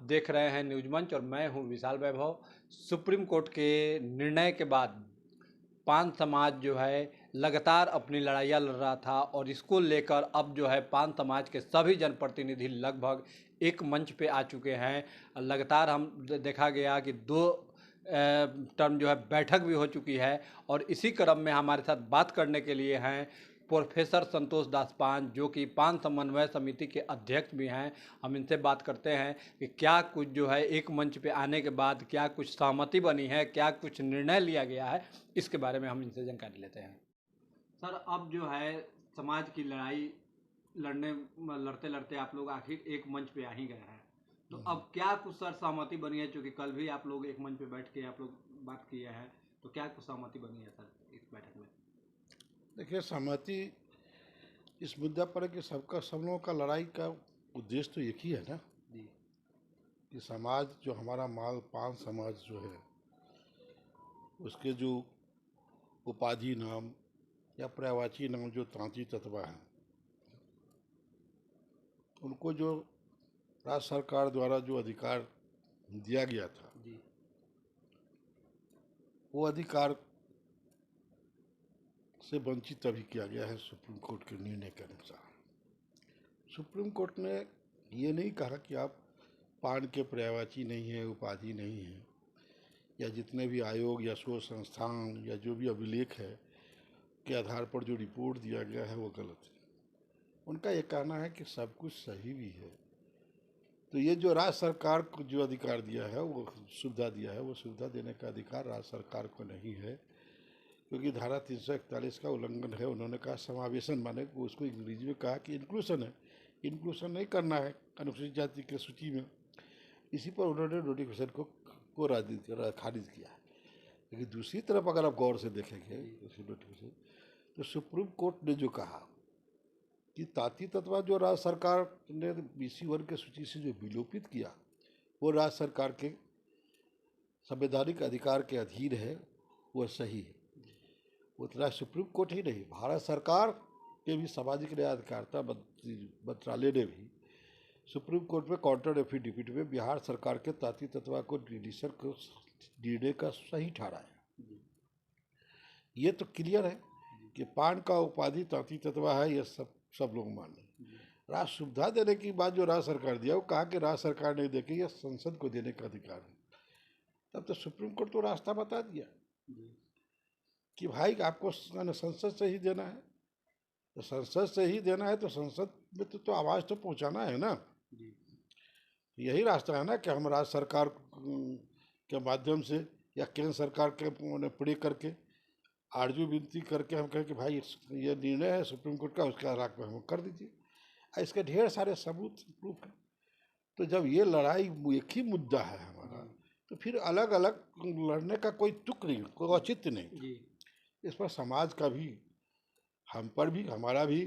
देख रहे हैं न्यूज मंच और मैं हूं विशाल वैभव। सुप्रीम कोर्ट के निर्णय के बाद पान समाज जो है लगातार अपनी लड़ाइयाँ लड़ रहा था और इसको लेकर अब जो है पान समाज के सभी जनप्रतिनिधि लगभग एक मंच पे आ चुके हैं। लगातार हम देखा गया कि दो टर्म जो है बैठक भी हो चुकी है और इसी क्रम में हमारे साथ बात करने के लिए हैं प्रोफेसर संतोष दास पान, जो कि पान समन्वय समिति के अध्यक्ष भी हैं। हम इनसे बात करते हैं कि क्या कुछ जो है एक मंच पे आने के बाद क्या कुछ सहमति बनी है, क्या कुछ निर्णय लिया गया है, इसके बारे में हम इनसे जानकारी लेते हैं। सर, अब जो है समाज की लड़ाई लड़ते लड़ते आप लोग आखिर एक मंच पे आ ही गए हैं, तो अब क्या कुछ सर सहमति बनी है? क्योंकि कल भी आप लोग एक मंच पे बैठ के आप लोग बात किए हैं, तो क्या कुछ सहमति बनी है सर इस बैठक में? देखिए, सहमति इस मुद्दा पर है कि सब लोगों का लड़ाई का उद्देश्य तो एक ही है ना, जी कि समाज जो हमारा माल पान समाज जो है उसके जो उपाधि नाम या पर्यायवाची नाम जो तांती तत्वा हैं, उनको जो राज्य सरकार द्वारा जो अधिकार दिया गया था जी वो अधिकार से वंचित अभी किया गया है सुप्रीम कोर्ट के निर्णय के अनुसार। सुप्रीम कोर्ट ने ये नहीं कहा कि आप पान के पर्यायवाची नहीं है, उपाधि नहीं है, या जितने भी आयोग या शोध संस्थान या जो भी अभिलेख है के आधार पर जो रिपोर्ट दिया गया है वो गलत है। उनका ये कहना है कि सब कुछ सही भी है। तो ये जो राज्य सरकार को जो अधिकार दिया है, वो सुविधा दिया है, वो सुविधा देने का अधिकार राज्य सरकार को नहीं है, क्योंकि धारा 341 का उल्लंघन है। उन्होंने कहा समावेशन, माने उसको अंग्रेजी में कहा कि इंक्लूसन है, इंक्लूसन नहीं करना है अनुसूचित जाति के सूची में। इसी पर उन्होंने नोटिफिकेशन को खारिज किया है। लेकिन दूसरी तरफ अगर आप गौर से देखेंगे उसी नोटिफिकेशन, तो सुप्रीम कोर्ट ने जो कहा कि ताती तत्वा जो राज्य सरकार ने BC वर्ग के सूची से जो विलोपित किया वो राज्य सरकार के संवैधानिक अधिकार के अधीन है, वह सही है। उतना सुप्रीम कोर्ट ही नहीं, भारत सरकार के भी सामाजिक न्याय अधिकारिता मंत्रालय ने भी सुप्रीम कोर्ट में काउंटर एफिडेविट में बिहार सरकार के ताती तत्वा को डिलीशन को निर्णय का सही ठहराया। ये तो क्लियर है कि पान का उपाधि ताती तत्वा है, ये सब लोग मान लें। राज्य सुविधा देने की बात जो राज्य सरकार दिया, वो कहा कि राज्य सरकार नहीं देगी, यह संसद को देने का अधिकार है। तब तो सुप्रीम कोर्ट तो रास्ता बता दिया कि भाई आपको संसद से ही देना है, तो संसद से ही देना है तो संसद में तो आवाज़ तो पहुंचाना है ना। यही रास्ता है ना कि हम राज्य सरकार के माध्यम से या केंद्र सरकार के प्रे करके आरजू विनती करके हम कहें कि भाई ये निर्णय है सुप्रीम कोर्ट का, उसके आधार पर हम कर दीजिए। इसके ढेर सारे सबूत प्रूफ हैं। तो जब ये लड़ाई एक ही मुद्दा है हमारा, तो फिर अलग अलग लड़ने का कोई तुक नहीं, कोई औचित्य नहीं। इस पर समाज का भी, हम पर भी, हमारा भी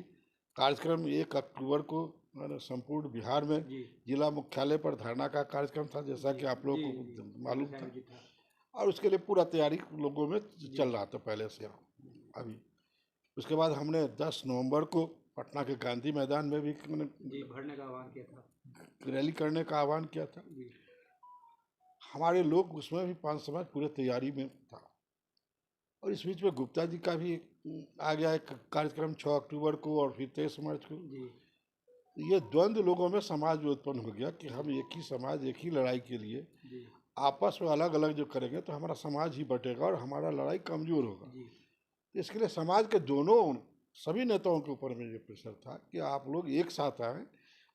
कार्यक्रम 1 अक्टूबर को संपूर्ण बिहार में जिला मुख्यालय पर धरना का कार्यक्रम था, जैसा कि आप लोगों को मालूम था। और उसके लिए पूरा तैयारी लोगों में चल रहा था पहले से अभी। उसके बाद हमने 10 नवंबर को पटना के गांधी मैदान में भी भरने का आह्वान किया था, रैली करने का आह्वान किया था। हमारे लोग उसमें भी पान समाज पूरे तैयारी में था। और इस बीच में गुप्ता जी का भी आ गया एक कार्यक्रम 6 अक्टूबर को और फिर 23 मार्च को। ये द्वंद्व लोगों में समाज में उत्पन्न हो गया कि हम एक ही समाज, एक ही लड़ाई के लिए आपस में अलग अलग जो करेंगे तो हमारा समाज ही बटेगा और हमारा लड़ाई कमजोर होगा। इसके लिए समाज के दोनों सभी नेताओं के ऊपर में ये प्रेशर था कि आप लोग एक साथ आएँ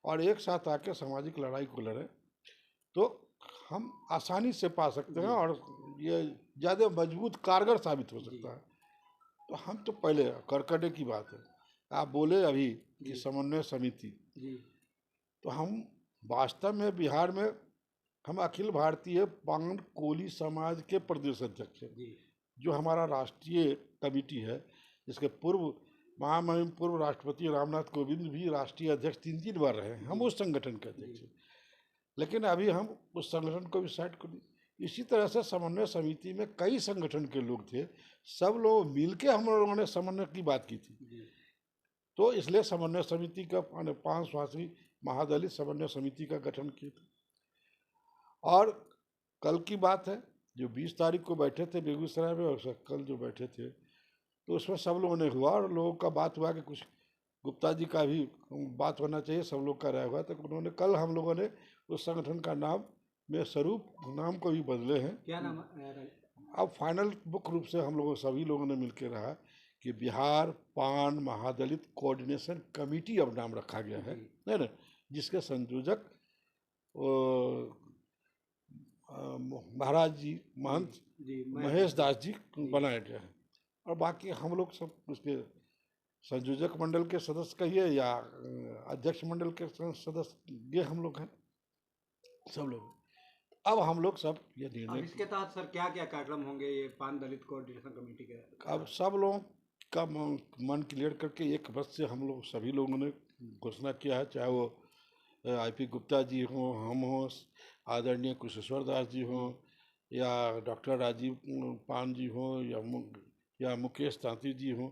और एक साथ आके सामाजिक लड़ाई को लड़ें, तो हम आसानी से पा सकते हैं और ये ज़्यादा मजबूत कारगर साबित हो सकता है। तो हम तो पहले करकटे की बात है, आप बोले अभी कि समन्वय समिति, तो हम वास्तव में बिहार में हम अखिल भारतीय पान कोली समाज के प्रदेश अध्यक्ष हैं, जो हमारा राष्ट्रीय कमेटी है, जिसके महामहिम पूर्व राष्ट्रपति रामनाथ कोविंद भी राष्ट्रीय अध्यक्ष 3 बार रहे हैं। हम उस संगठन के अध्यक्ष हैं, लेकिन अभी हम उस संगठन को भी साइड कर दिए। इसी तरह से समन्वय समिति में कई संगठन के लोग थे, सब लोग मिलके हम लोगों ने समन्वय की बात की थी। तो इसलिए समन्वय समिति का 5 सदस्यीय महादलित समन्वय समिति का गठन किया था। और कल की बात है, जो 20 तारीख को बैठे थे बेगूसराय में, और कल जो बैठे थे तो उसमें सब लोगों ने हुआ, और लोगों का बात हुआ कि कुछ गुप्ता जी का भी बात होना चाहिए, सब लोग का राय हुआ। तो उन्होंने कल हम लोगों ने उस संगठन का नाम में स्वरूप नाम को भी बदले हैं। क्या नाम अब फाइनल मुख्य रूप से हम लोगों सभी लोगों ने मिलकर रहा कि बिहार पान महादलित कोऑर्डिनेशन कमेटी अब नाम रखा गया है ना, जिसके संयोजक महाराज जी महंत महेश दास जी बनाए गए हैं। और बाकी हम लोग सब उसके संयोजक मंडल के सदस्य कहिए या अध्यक्ष मंडल के सदस्य, ये हम लोग हैं सब लोग। अब हम लोग सब ये और निर्णय, इसके तहत सर क्या क्या कार्यक्रम होंगे ये पान दलित कोऑर्डिनेशन कमेटी के? अब सब लोगों का मन क्लियर करके एक बस से हम लोग सभी लोगों ने घोषणा किया है, चाहे वो आईपी गुप्ता जी हों, हम हों, आदरणीय कुशेश्वर दास जी हों, या डॉक्टर राजीव पान जी हों, या मुकेश तांती जी हों,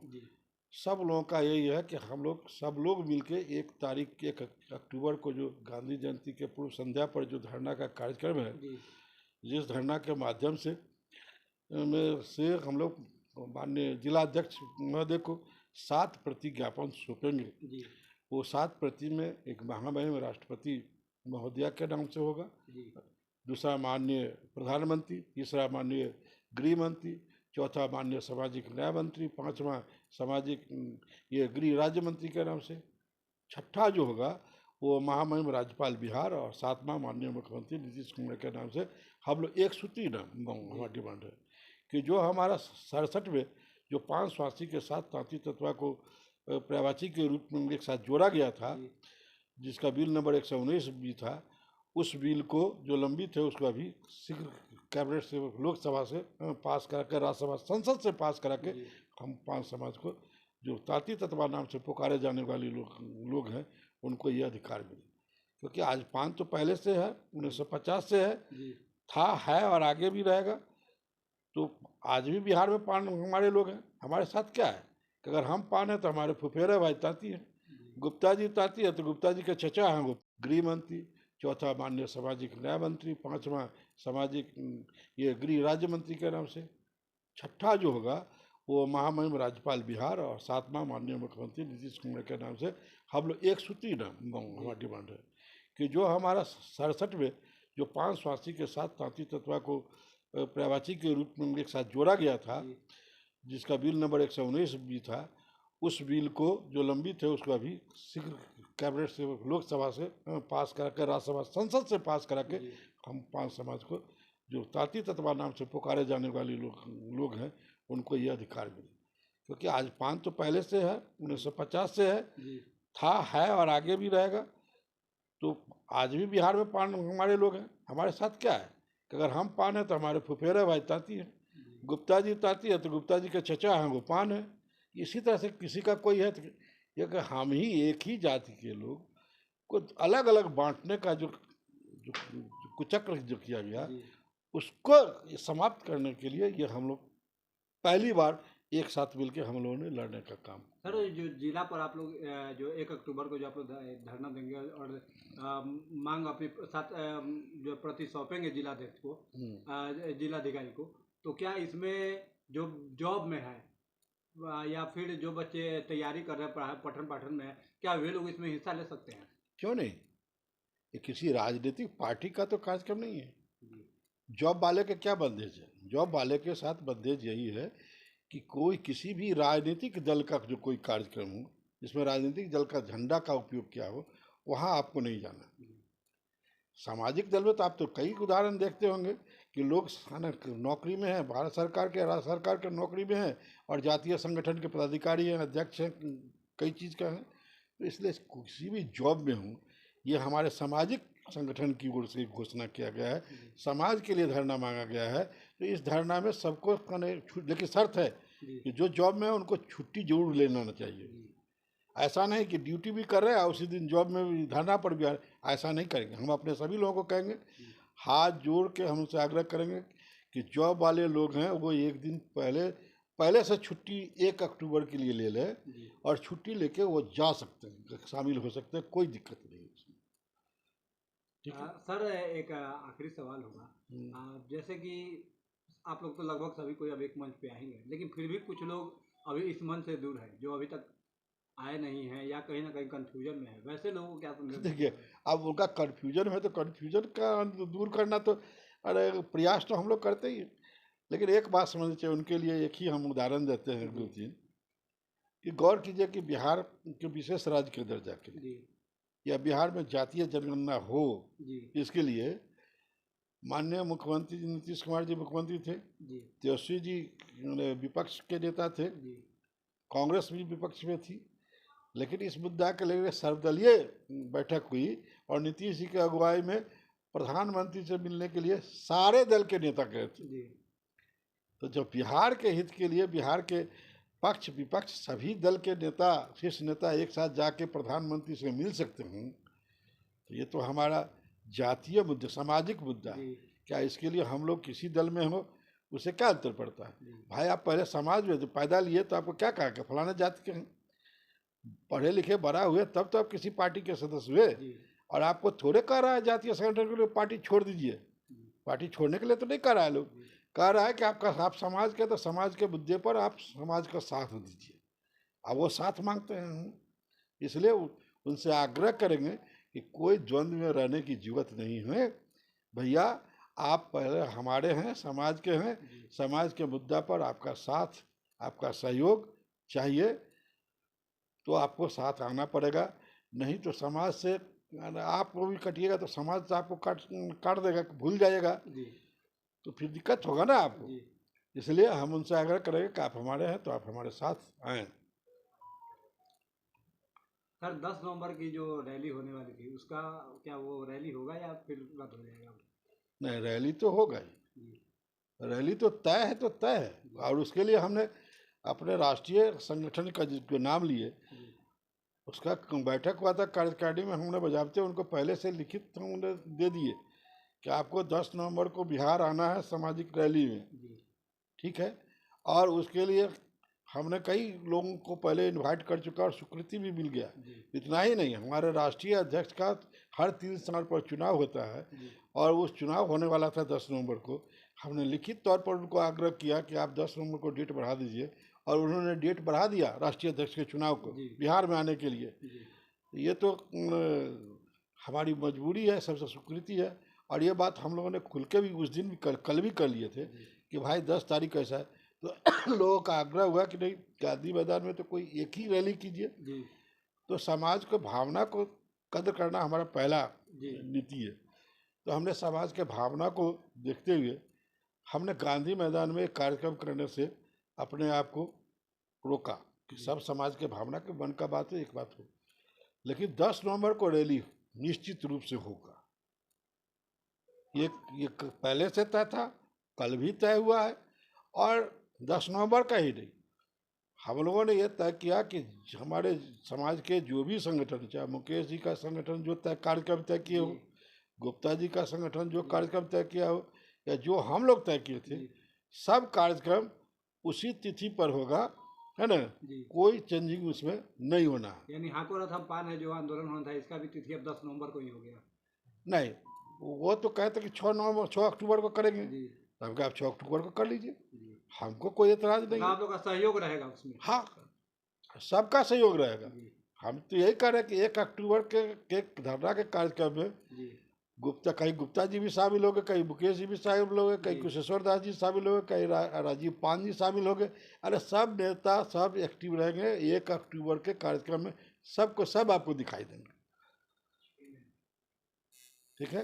सब लोगों का यही है कि हम लोग सब लोग मिलके 1 अक्टूबर को जो गांधी जयंती के पूर्व संध्या पर जो धरना का कार्यक्रम है, जिस धरना के माध्यम से हम लोग माननीय जिलाध्यक्ष महोदय को 7 प्रति ज्ञापन सौंपेंगे। वो 7 प्रति में एक महामहिम राष्ट्रपति महोदया के नाम से होगा, दूसरा माननीय प्रधानमंत्री, तीसरा माननीय गृह मंत्री, चौथा माननीय सामाजिक न्याय मंत्री, पांचवा सामाजिक ये गृह राज्य मंत्री के नाम से, छठा जो होगा वो महामहिम राज्यपाल बिहार, और 7वां माननीय मुख्यमंत्री नीतीश कुमार के नाम से। हम लोग एक सूत्री नाम हमारी डिमांड है कि जो हमारा 67वें जो 5 स्वास्थी के साथ तांती तत्वा को पर्यायवाची के रूप में एक साथ जोड़ा गया था, जिसका बिल नंबर 119 भी था, उस बिल को जो लंबित है उसको अभी शीघ्र कैबिनेट से लोकसभा से पास करा के, राज्यसभा संसद से पास करा के हम 5 समाज को जो तांती तत्वा नाम से पुकारे जाने वाले लोग हैं उनको ये अधिकार मिले। क्योंकि आज पान तो पहले से है, 1950 से है, है और आगे भी रहेगा। तो आज भी बिहार में पान हमारे लोग हैं। हमारे साथ क्या है कि अगर हम पान है तो हमारे फुफेरे भाई तांती हैं, गुप्ता जी तांती है तो गुप्ता जी के चचा हैं वो गृह मंत्री, चौथा माननीय सामाजिक न्याय मंत्री, पांचवा सामाजिक ये गृह राज्य मंत्री के नाम से, छठा जो होगा वो महामहिम राज्यपाल बिहार, और 7वां माननीय मुख्यमंत्री नीतीश कुमार के नाम से। हम लोग एक सूत्री नाम हमारी डिमांड है कि जो हमारा 67वें जो 5 स्वास्थी के साथ तांती तत्वा को पर्यायवाची के रूप में एक साथ जोड़ा गया था, जिसका बिल नंबर 119 भी था, उस बिल को जो लंबित है उसको अभी शीघ्र कैबिनेट से लोकसभा से पास करा के, राज्यसभा संसद से पास करा के हम 5 समाज को जो तांती तत्वा नाम से पुकारे जाने वाले लोग हैं उनको ये अधिकार मिले। क्योंकि आज पान तो पहले से है, 1950 से है और आगे भी रहेगा। तो आज भी बिहार में पान हमारे लोग हैं। हमारे साथ क्या है कि अगर हम पान है तो हमारे फुफेरे भाई तांती हैं, गुप्ता जी तांती है तो गुप्ता जी के चचा हैं वो पान है। इसी तरह से किसी का कोई है तो ये कि हम ही एक ही जाति के लोग को अलग अलग बांटने का जो कुचक्र जो किया गया, उसको समाप्त करने के लिए ये हम लोग पहली बार एक साथ मिलकर हम लोगों ने लड़ने का काम। सर जो जिला पर आप लोग जो 1 अक्टूबर को जो आप लोग धरना देंगे और मांग अपने साथ जो प्रति सौंपेंगे जिलाध्यक्ष को, जिलाधिकारी को, तो क्या इसमें जो जॉब में है या फिर जो बच्चे तैयारी कर रहे हैं पठन पाठन में, क्या वे लोग इसमें हिस्सा ले सकते हैं? क्यों नहीं, ये किसी राजनीतिक पार्टी का तो कार्यक्रम नहीं है। जॉब वाले के क्या बंदेज है? जॉब वाले के साथ बंदेज यही है कि कोई किसी भी राजनीतिक दल का जो कोई कार्यक्रम हो जिसमें राजनीतिक दल का झंडा का उपयोग किया हो, वहाँ आपको नहीं जाना। सामाजिक दल में तो आप तो कई उदाहरण देखते होंगे कि लोग नौकरी में हैं, भारत सरकार के, राज्य सरकार के नौकरी में हैं, और जातीय संगठन के पदाधिकारी हैं, अध्यक्ष हैं, कई चीज़ का हैं। तो इसलिए किसी भी जॉब में हूँ, ये हमारे सामाजिक संगठन की ओर से घोषणा किया गया है, समाज के लिए धरना मांगा गया है। तो इस धरना में सबको लेकिन शर्त है कि जो जॉब में है उनको छुट्टी जरूर लेना चाहिए। ऐसा नहीं कि ड्यूटी भी कर रहे हैं उसी दिन जॉब में भी धरना पर भी, ऐसा नहीं करेंगे। हम अपने सभी लोगों को कहेंगे, हाथ जोड़ के हम उनसे आग्रह करेंगे कि जॉब वाले लोग हैं वो एक दिन पहले से छुट्टी 1 अक्टूबर के लिए ले लें, और छुट्टी लेके वो जा सकते हैं, शामिल हो सकते हैं, कोई दिक्कत नहीं है उसमें। ठीक है। सर एक आखिरी सवाल होगा। जैसे कि आप लोग तो लगभग सभी कोई अब एक मंच पे आएंगे, लेकिन फिर भी कुछ लोग अभी इस मंच से दूर है, जो अभी तक आए नहीं हैं या कहीं ना कहीं कंफ्यूजन में है। वैसे लोगों को क्या संदेश देखिए, दीजिएगा? अब उनका कन्फ्यूजन है तो कन्फ्यूजन का दूर करना तो, अरे प्रयास तो हम लोग करते ही हैं। लेकिन एक बात समझनी चाहिए उनके लिए, एक ही हम उदाहरण देते हैं, जी 2-3 कि गौर कीजिए कि बिहार के विशेष राज्य के दर्जा के लिए जी या बिहार में जातीय जनगणना हो, जी इसके लिए माननीय मुख्यमंत्री जी नीतीश कुमार जी मुख्यमंत्री थे, जी तेजस्वी जी विपक्ष के नेता थे, जी कांग्रेस भी विपक्ष में थी। लेकिन इस मुद्दा के लेकर सर्वदलीय बैठक हुई और नीतीश जी की अगुवाई में प्रधानमंत्री से मिलने के लिए सारे दल के नेता गए थे। जी तो जब बिहार के हित के लिए बिहार के पक्ष विपक्ष सभी दल के नेता, शीर्ष नेता एक साथ जाके प्रधानमंत्री से मिल सकते हैं, तो ये तो हमारा जातीय मुद्दा, सामाजिक मुद्दा है। जी क्या इसके लिए हम लोग किसी दल में हो, उससे क्या अंतर पड़ता है? जी भाई आप पहले समाज में जब पैदा लिए तो आपको क्या कहा कि फलाना जाति के हैं, पढ़े लिखे बड़ा हुए तब तो आप किसी पार्टी के सदस्य हुए। जी और आपको थोड़े कह रहा है जातीय संगठन के लिए पार्टी छोड़ दीजिए। पार्टी छोड़ने के लिए तो नहीं कह रहा है, लोग कह रहा है कि आप समाज के, तो समाज के मुद्दे पर आप समाज का साथ दीजिए। अब वो साथ मांगते हैं हम, इसलिए उनसे आग्रह करेंगे कि कोई द्वंद्व में रहने की जरूरत नहीं है। भैया आप पहले हमारे हैं, समाज के हैं, समाज के मुद्दा पर आपका साथ, आपका सहयोग चाहिए, तो आपको साथ आना पड़ेगा। नहीं तो समाज से आप वो भी कटिएगा तो समाज से आपको काट काट देगा, भूल जाएगा, जी तो फिर दिक्कत होगा ना आपको। जी इसलिए हम उनसे आग्रह करेंगे कि आप हमारे हैं तो आप हमारे साथ आएँ। सर 10 नवंबर की जो रैली होने वाली थी, उसका क्या वो रैली होगा या फिर रद्द हो जाएगा? नहीं, रैली तो होगा ही, जी रैली तो तय है, तो तय है। और उसके लिए हमने अपने राष्ट्रीय संगठन का जो नाम लिए, जी उसका बैठक हुआ था कार्यकारिणी में, हमने बजाबते उनको पहले से लिखित हमने दे दिए कि आपको 10 नवंबर को बिहार आना है सामाजिक रैली में, जी ठीक है। और उसके लिए हमने कई लोगों को पहले इनवाइट कर चुका और स्वीकृति भी मिल गया। जी इतना ही नहीं, हमारे राष्ट्रीय अध्यक्ष का हर 3 साल पर चुनाव होता है, जी और उस चुनाव होने वाला था 10 नवंबर को। हमने लिखित तौर पर उनको आग्रह किया कि आप 10 नवंबर को डेट बढ़ा दीजिए, और उन्होंने डेट बढ़ा दिया राष्ट्रीय अध्यक्ष के चुनाव को जी बिहार में आने के लिए। जी ये तो हमारी मजबूरी है, सबसे स्वीकृति है। और ये बात हम लोगों ने खुल के भी उस दिन भी कल भी कर लिए थे कि भाई 10 तारीख ऐसा है। तो लोगों का आग्रह हुआ कि नहीं, गांधी मैदान में तो कोई एक ही रैली कीजिए। जी तो समाज को भावना को कदर करना हमारा पहला जी नीति है। तो हमने समाज के भावना को देखते हुए हमने गांधी मैदान में एक कार्यक्रम करने से अपने आप को रोका कि सब समाज के भावना के मन का बात है, एक बात हो। लेकिन 10 नवंबर को रैली निश्चित रूप से होगा। ये पहले से तय था, कल भी तय हुआ है। और 10 नवंबर का ही नहीं, हम लोगों ने ये तय किया कि हमारे समाज के जो भी संगठन, चाहे मुकेश जी का संगठन जो तय कार्यक्रम तय किए हो, गुप्ता जी का संगठन जो कार्यक्रम तय किया हो, या जो हम लोग तय किए थे, सब कार्यक्रम उसी तिथि पर होगा, है ना। जी कोई चेंजिंग उसमें नहीं होना है। यानी हाको रथ हम पान है जो आंदोलन होना था, इसका भी तिथि अब 10 नवंबर को ही हो गया? नहीं, वो तो कहते कि 6 अक्टूबर को करेंगे, जी तो हम कहा आप 6 अक्टूबर को कर लीजिए, जी हमको कोई एतराज नहीं मतलब है। आप लोग का सहयोग रहेगा उसमें? हाँ, सबका सहयोग रहेगा। जी हम तो यही कह रहे हैं कि 1 अक्टूबर के धरना के कार्यक्रम में जी कहीं गुप्ता जी भी शामिल हो गए, कहीं मुकेश जी भी शामिल हो गए, कहीं जी। कुशेश्वर दास जी शामिल हो गए, कहीं राजीव पान जी शामिल हो गए। अरे सब नेता सब एक्टिव रहेंगे 1 अक्टूबर के कार्यक्रम में, सबको सब आपको दिखाई देंगे, ठीक है।